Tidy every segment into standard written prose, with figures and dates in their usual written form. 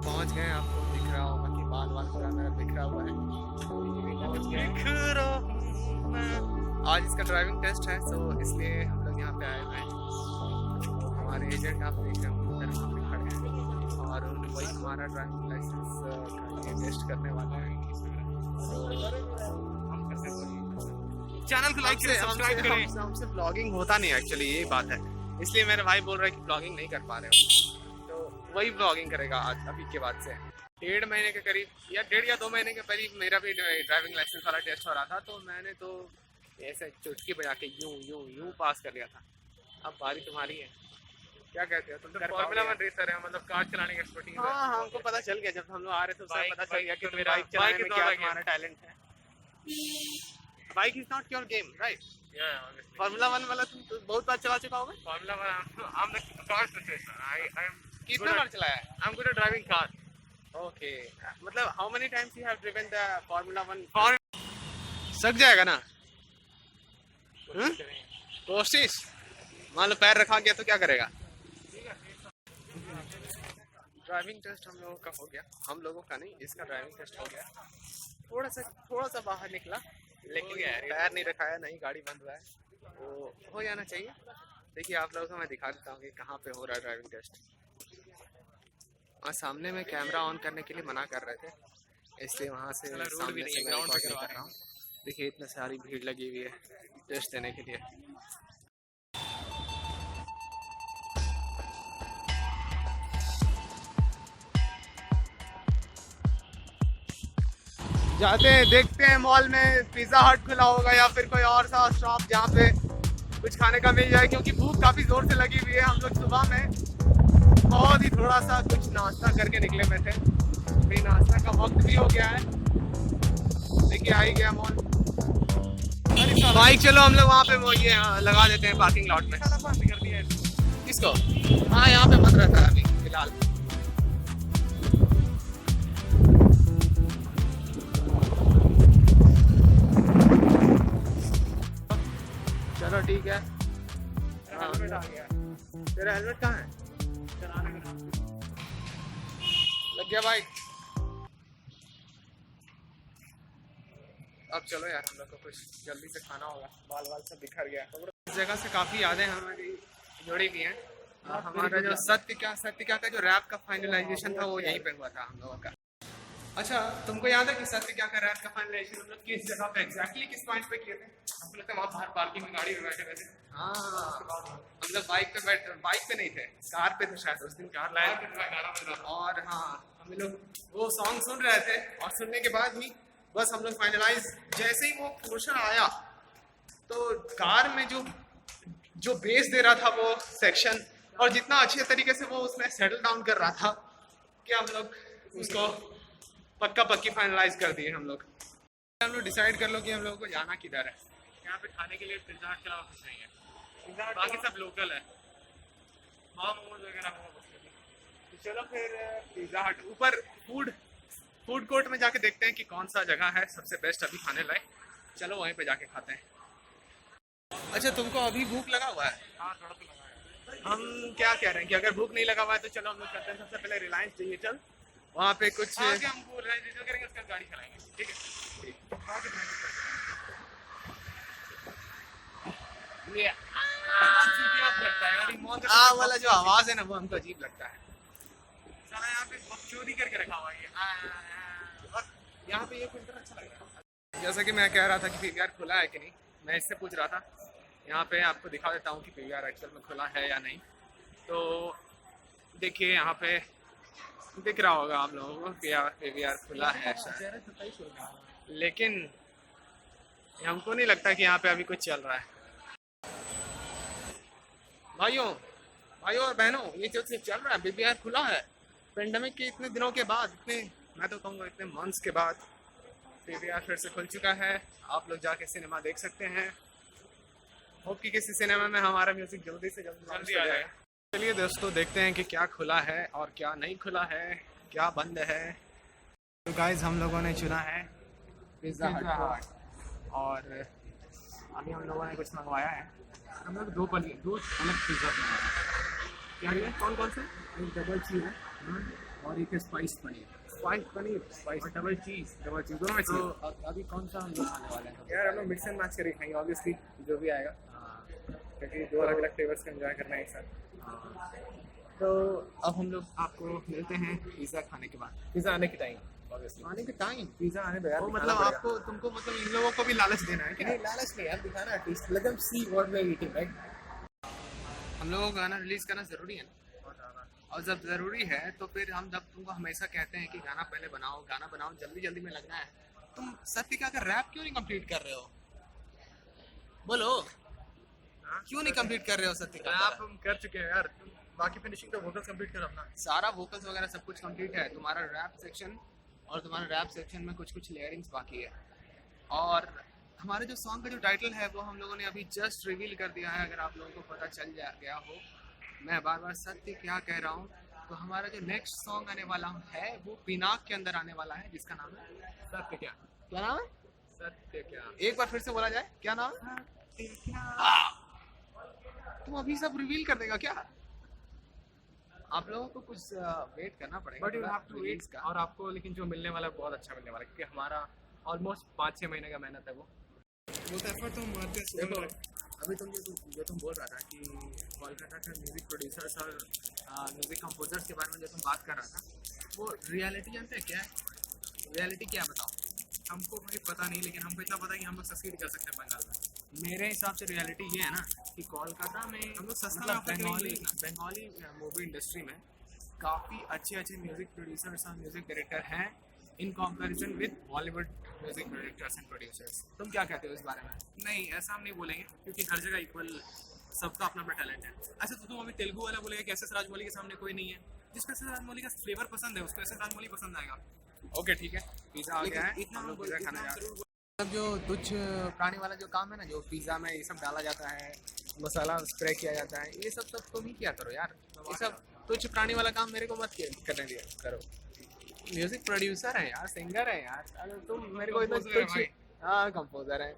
पहुंच गए। आपको दिख रहा होगा कि बाल बाल पूरा मेरा बिखरा हुआ है। आज इसका ड्राइविंग टेस्ट है, तो इसलिए हम लोग यहाँ पे आए हुए हैं। हमारे एजेंट आप देख रहे होंगे उधर वहाँ पे खड़े हैं और वही हमारा ड्राइविंग लाइसेंस का टेस्ट करने वाला है। चैनल को लाइक करें, सब्सक्राइब करें। हमसे ब्लॉगिंग होता नहीं एक्चुअली, यही बात है। इसलिए मेरे भाई बोल रहा है कि ब्लॉगिंग नहीं कर पा रहे हो, तो वही ब्लॉगिंग करेगा आज अभी के बाद से। 1.5 महीने के करीब या 1.5 या 2 महीने के करीब मेरा भी ड्राइविंग लाइसेंस वाला टेस्ट हो रहा था, तो मैंने तो ऐसे चुटकी बजा के यूं यूं यूं पास कर लिया था। अब बारी तुम्हारी है, क्या कहते हो तुम? फॉर्मूला 1 रेसर है, मतलब कार चलाने की एक्सपर्टीज है। हाँ, हमको पता चल गया जब हम लोग आ रहे थे, उससे पता चल गया कि तो मेरा बाइक चलाने में क्या तुम्हारा टैलेंट है। Bike is not your game, right? Formula 1 वाला तुम तो बहुत बार चला चुका होगा। Formula 1 I am the car specialist. I am कितना बार चलाया है? I am good at driving car. Okay, मतलब how many times you have driven the formula 1? सक जाएगा ना? कोशिश, मान लो पैर रखा गया तो क्या करेगा? ड्राइविंग टेस्ट हम लोगों का हो गया, हम लोगों का नहीं, इसका ड्राइविंग टेस्ट हो गया। थोड़ा सा बाहर निकला, लेकिन पैर नहीं रखाया, नहीं गाड़ी बंद हुआ है, तो हो जाना चाहिए। देखिए आप लोगों को मैं दिखा देता हूँ कि कहाँ पे हो रहा है ड्राइविंग टेस्ट। और सामने में कैमरा ऑन करने के लिए मना कर रहे थे, इसलिए वहाँ से सामने से मैं रिकॉर्डिंग कर रहा हूँ। देखिए इतनी सारी भीड़ लगी हुई है टेस्ट देने के लिए। जाते हैं, देखते हैं मॉल में पिज़्ज़ा हट खुला होगा या फिर कोई और सा शॉप जहाँ पे कुछ खाने का मिल जाए, क्योंकि भूख काफ़ी ज़ोर से लगी हुई है। हम लोग सुबह में बहुत ही थोड़ा सा कुछ नाश्ता करके निकले हुए थे, अभी नाश्ता का वक्त भी हो गया है। देखिए आ ही गया मॉल। बाइक चलो हम लोग वहाँ पे वो ये लगा देते हैं पार्किंग लॉट में। बंद कर दिया है किसको? हाँ, यहाँ पे बंद रहता है अभी फिलहाल। चलो ठीक है। हेलमेट आ गया। तेरा हेलमेट कहाँ है? चलाने का लग गया बाइक। अब चलो यार, हम लोग को कुछ जल्दी से खाना होगा, बाल बाल सब बिखर गया। इस जगह से काफ़ी यादें हमारी जुड़ी हुई हैं। हमारा जो सत्य क्या का जो रैप का फाइनलाइजेशन था वो यहीं पे हुआ था हम लोगों का। अच्छा, तुमको याद है कि सत्य क्या का रैप का फाइनलाइजेशन हम लोग किस जगह पे एग्जैक्टली किस पॉइंट पे किए थे? हम लोग वहाँ बाहर पार्किंग में गाड़ी में बैठे हुए थे। हाँ, हम लोग बाइक पे नहीं थे, कार पे थे शायद उस दिन। कार लाया गाना बज रहा था। और हाँ, हम लोग वो सॉन्ग सुन रहे थे और सुनने के बाद ही बस हम लोग फाइनलाइज, जैसे ही वो पोर्शन आया तो कार में जो बेस दे रहा था वो सेक्शन, और जितना अच्छे तरीके से वो उसमें सेटल डाउन कर रहा था कि हम लोग उसको पक्का पक्की फाइनलाइज कर दिए। हम लोग डिसाइड कर लो कि हम लोगों को जाना किधर है। यहाँ पे खाने के लिए पिज्जा हट के अलावा कुछ नहीं है, बाकी सब लोकल है, मोमोज वगैरह हो। तो चलो फिर पिज्जा हट ऊपर फूड कोर्ट में जाके देखते हैं कि कौन सा जगह है सबसे बेस्ट अभी खाने लायक। चलो वहीं पे जाके खाते हैं। अच्छा, तुमको अभी भूख लगा हुआ है? हाँ थोड़ा तो लगा है। हम क्या कह रहे हैं कि अगर भूख नहीं लगा हुआ है तो चलो हम लोग करते हैं, सबसे पहले रिलायंस डिजिटल, वहाँ पे कुछ आगे हम बोल रहे हैं डिजिटल करेंगे, उसके बाद गाड़ी चलाएंगे, ठीक है? ये लगता है यार, मॉल वाला जो आवाज है ना वो हमको अजीब लगता है। साला यहाँ पे चोरी करके रखा हुआ है ये। और यहाँ पे ये फिल्टर अच्छा लग रहा है। जैसा कि मैं कह रहा था कि पीवीआर खुला है कि नहीं, मैं इससे पूछ रहा था। यहाँ पे आपको दिखा देता हूँ कि पीवीआर एक्चुअल में खुला है या नहीं। तो देखिए यहाँ पे दिख रहा होगा आप लोगों को पीवीआर खुला है शायद, लेकिन हमको नहीं लगता कि यहाँ पे अभी कुछ चल रहा है। भाइयों और बहनों, ये जो चल रहा है पीवीआर खुला है। पेंडेमिक के इतने दिनों के बाद, मैं तो कहूँगा इतने मंथ्स के बाद पीवीआर फिर से खुल चुका है। आप लोग जाके सिनेमा देख सकते हैं। होप कि किसी सिनेमा में हमारा म्यूजिक जल्दी से जल्दी आ जाए। चलिए दोस्तों, देखते हैं कि क्या खुला है और क्या नहीं खुला है, क्या बंद है। तो गाइज हम लोगों ने चुना है पिज़्ज़ा हट, और अभी हम लोगों ने कुछ मंगवाया है। हम लोग दो अलग पिज्जा क्या है? कौन से? एक डबल चीज है और एक स्पाइस पनीर स्पाइस डबल चीज दोनों में तो अभी कौन सा हम लोग खाने वाले हैं? यार हम लोग मिक्स एंड मैच करके खाएंगे ऑब्वियसली, जो भी आएगा, क्योंकि दो अलग अलग फ्लेवर्स का एंजॉय करना है एक साथ। तो अब हम लोग आपको मिलते हैं पिज़्ज़ा खाने के बाद, पिज़्ज़ा आने के टाइम। आने के टाइम पिज़्ज़ा आने दो यार। वो मतलब तुमको मतलब इन लोगों को भी लालच देना है क्या? नहीं लालच नहीं यार, दिखाना at least, let them see what we are eating, right? हम लोगों को गाना रिलीज करना जरूरी है ना, और जब जरूरी है तो फिर हम जब तुमको हमेशा कहते हैं कि गाना पहले बनाओ जल्दी में लगना है, तुम सत्य क्या कर रैप क्यों नहीं कंप्लीट कर रहे हो? बोलो क्यों नहीं कंप्लीट कर रहे हो सत्य का? आप हम कर चुके हैं यार, बाकी फिनिशिंग तो वोकल्स कंप्लीट कर अपना। सारा वोकल्स वगैरह सब कुछ कंप्लीट है, तुम्हारा रैप सेक्शन, और तुम्हारा रैप सेक्शन में कुछ लेयरिंग्स बाकी है। और हमारे जो सॉन्ग का जो टाइटल है वो हम लोगों ने अभी जस्ट रिवील कर दिया है। अगर आप लोगों को पता चल गया हो, मैं बार सत्य क्या कह रहा हूँ, तो हमारा जो नेक्स्ट सॉन्ग आने वाला है वो पिनाक के अंदर आने वाला है, जिसका नाम है सत्य क्या? क्या नाम है? सत्य क्या? एक बार फिर से बोला जाए, क्या नाम है? तुम अभी सब रिवील कर देगा क्या? आप लोगों को कुछ वेट करना पड़ेगा, but you have to wait का। और आपको लेकिन जो मिलने वाला है बहुत अच्छा मिलने वाला है, क्योंकि हमारा ऑलमोस्ट 5-6 महीने का मेहनत है वो तो एफर्ट तो मारते हैं। देखो अभी जो तुम बोल रहा था कि कोलकाता के म्यूजिक प्रोड्यूसर्स और म्यूजिक कंपोजर्स के बारे में जो तुम बात कर रहा था, वो रियलिटी जानते हैं क्या है? रियलिटी क्या बताओ? हमको भाई पता नहीं, लेकिन हमको इतना पता है कि हम लोग सक्सीड कर सकते हैं बंगाल में। मेरे हिसाब से रियलिटी ये है ना कि कोलकाता में हम लोग सस्ता मतलब बंगाली मूवी इंडस्ट्री में काफ़ी अच्छे म्यूजिक प्रोड्यूसर्स और म्यूजिक डायरेक्टर हैं in comparison with Bollywood music directors and producers. तुम क्या कहते हो इस बारे में? नहीं, ऐसा हम नहीं बोलेंगे, क्योंकि हर जगह इक्वल सबका अपना अपना टैलेंट है। अच्छा तो तुम अभी तेलुगु वाला बोलेगा कि एस.एस. राजमौली के सामने कोई नहीं है। जिसको एस.एस. राजमौली का फ्लेवर पसंद है उसको एस.एस. राजमौली पसंद आएगा। ओके ठीक है, पिज़्ज़ा आ गया है, इतना हम लोग हम पिज़्ज़ा खाने जा इतना रहे हैं। मतलब जो तुच्छ प्राणी वाला जो काम है ना, जो पिज़्ज़ा में ये सब डाला जाता है, मसाला स्प्रे किया जाता है, ये सब तुम ही किया करो यार। ये सब तुच्छ प्राणी वाला काम मेरे को मत करने दिया करो। म्यूजिक प्रोड्यूसर है यार, सिंगर है यार, अगर तुम मेरे को इतना तुच्छ। हाँ कंपोजर है,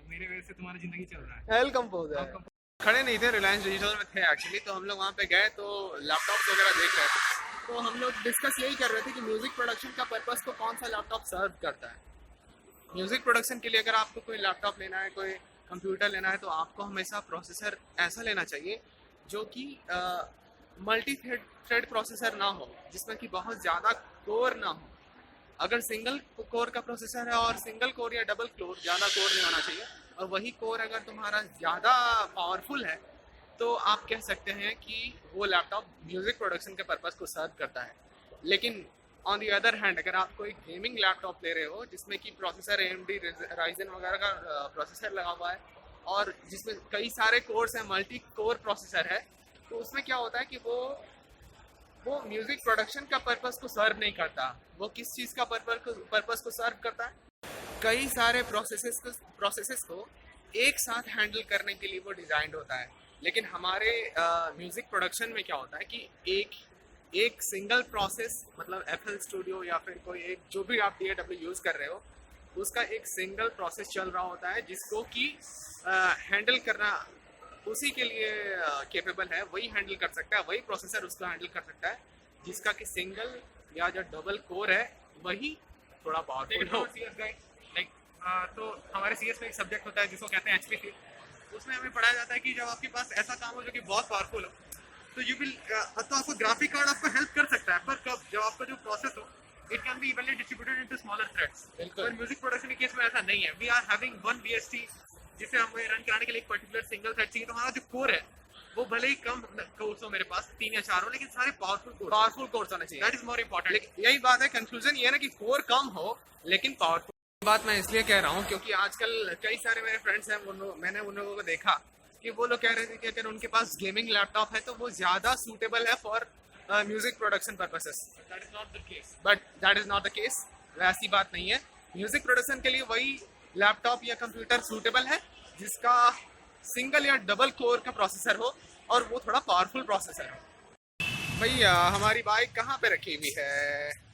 मेरे वजह से तुम्हारी जिंदगी चल रहा है। L composer. खड़े नहीं थे, रिलायंस डिजिटल में थे एक्चुअली, तो हम लोग वहाँ पे गए तो लैपटॉप वगैरह देख रहे थे, तो हम लोग डिस्कस यही कर रहे थे कि म्यूजिक प्रोडक्शन का पर्पस को कौन सा लैपटॉप सर्व करता है। म्यूजिक प्रोडक्शन के लिए अगर आपको कोई लैपटॉप लेना है, कोई कंप्यूटर लेना है, तो आपको हमेशा प्रोसेसर ऐसा लेना चाहिए जो कि मल्टी थ्रेड प्रोसेसर ना हो, जिसमें कि बहुत ज़्यादा कोर ना हो। अगर सिंगल कोर का प्रोसेसर है और सिंगल कोर या डबल कोर, ज़्यादा कोर नहीं होना चाहिए, और वही कोर अगर तुम्हारा ज़्यादा पावरफुल है तो आप कह सकते हैं कि वो लैपटॉप म्यूज़िक प्रोडक्शन के पर्पस को सर्व करता है। लेकिन ऑन दी अदर हैंड अगर आप कोई गेमिंग लैपटॉप ले रहे हो जिसमें कि प्रोसेसर AMD Ryzen वगैरह का प्रोसेसर लगा हुआ है और जिसमें कई सारे कोर्स हैं, मल्टी कोर प्रोसेसर है, तो उसमें क्या होता है कि वो म्यूजिक प्रोडक्शन का पर्पस को सर्व नहीं करता। वो किस चीज़ का पर्पस को सर्व करता है? कई सारे प्रोसेसेस को एक साथ हैंडल करने के लिए वो डिज़ाइंड होता है। लेकिन हमारे म्यूज़िक प्रोडक्शन में क्या होता है कि एक सिंगल प्रोसेस, मतलब FL स्टूडियो या फिर कोई एक जो भी आप DAW यूज़ कर रहे हो, उसका एक सिंगल प्रोसेस चल रहा होता है जिसको कि हैंडल करना उसी के लिए केपेबल है, वही हैंडल कर सकता है, वही प्रोसेसर उसको हैंडल कर सकता है, जिसका कि सिंगल या जो डबल कोर है वही थोड़ा पावरफुल हो। तो हमारे CS में एक सब्जेक्ट होता है जिसको कहते हैं HPC। उसमें हमें पढ़ाया जाता है कि जब आपके पास ऐसा काम हो जो कि बहुत पावरफुल हो, तो यू विल तो आपको ग्राफिक कार्ड आपको हेल्प कर सकता है, पर कब जब आपका जो प्रोसेस हो it can be evenly distributed into smaller threads. पर म्यूजिक प्रोडक्शन के केस में ऐसा नहीं है। We are having one VST जिसे हमें रन कराने के लिए एक पर्टिकुलर सिंगल थ्रेड चाहिए। तो हमारा जो कोर है वो भले ही कम कोर्स हो, मेरे पास 3 या 4 हो, लेकिन सारे पावरफुल कोर्स होने चाहिए। That is more important. यही बात है, कंक्लूजन ये है ना कि कोर कम हो लेकिन पावरफुल। बात मैं इसलिए कह रहा हूँ क्योंकि आजकल कई सारे मेरे फ्रेंड्स हैं, मैंने उन लोगों को देखा कि वो लोग कह रहे थे कि अगर उनके पास गेमिंग लैपटॉप है तो वो ज़्यादा सूटेबल है for music production purposes. That is not the case. But that is not the case. ऐसी बात नहीं है। म्यूजिक प्रोडक्शन के लिए वही लैपटॉप या कंप्यूटर सूटेबल है जिसका सिंगल या डबल कोर का प्रोसेसर हो और वो थोड़ा पावरफुल प्रोसेसर हो। भैया हमारी बाइक कहाँ पे रखी हुई है?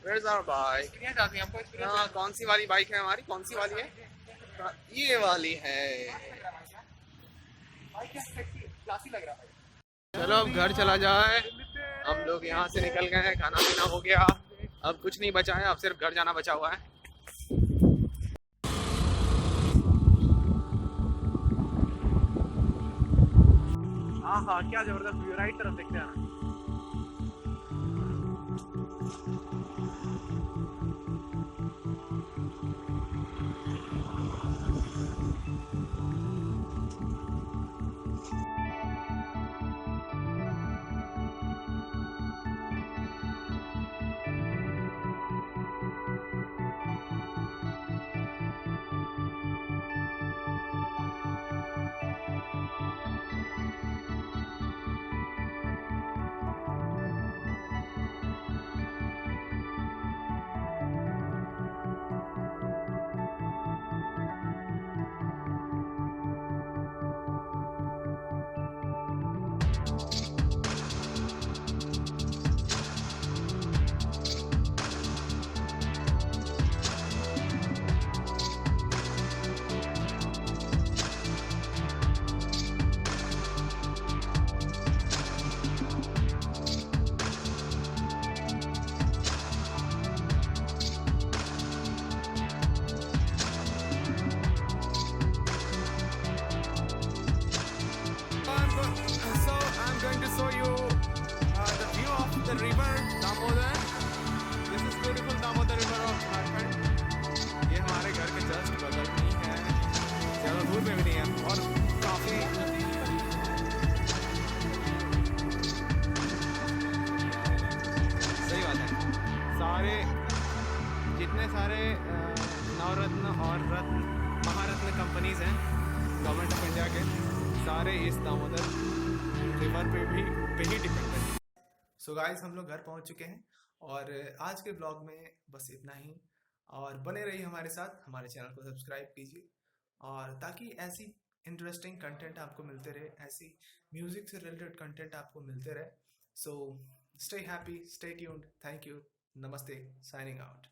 Where's our bike? कितनी जाती है आपको एक्सपीरियंस? हाँ, कौन सी वाली बाइक है हमारी? कौन सी वाली है? हाँ, ये वाली है। क्लासी लग रहा है। चलो अब घर चला जाए। हम लोग यहाँ से निकल गए हैं, खाना पीना हो गया, अब कुछ नहीं बचा है, अब सिर्फ घर जाना बचा हुआ है। हाँ, क्या जबरदस्त व्यू, राइट तरफ देखते हैं। जितने सारे नवरत्न और महारत्न कंपनीज हैं गवर्नमेंट ऑफ इंडिया के, सारे इस दामोदर रिवर पे ही डिपेंडेंट हैं। सो गाइस, हम लोग घर पहुंच चुके हैं और आज के ब्लॉग में बस इतना ही। और बने रहिए हमारे साथ, हमारे चैनल को सब्सक्राइब कीजिए और ताकि ऐसी इंटरेस्टिंग कंटेंट आपको मिलते रहे, ऐसी म्यूजिक से रिलेटेड कंटेंट आपको मिलते रहे। So stay happy, stay tuned, thank you, नमस्ते, साइनिंग आउट।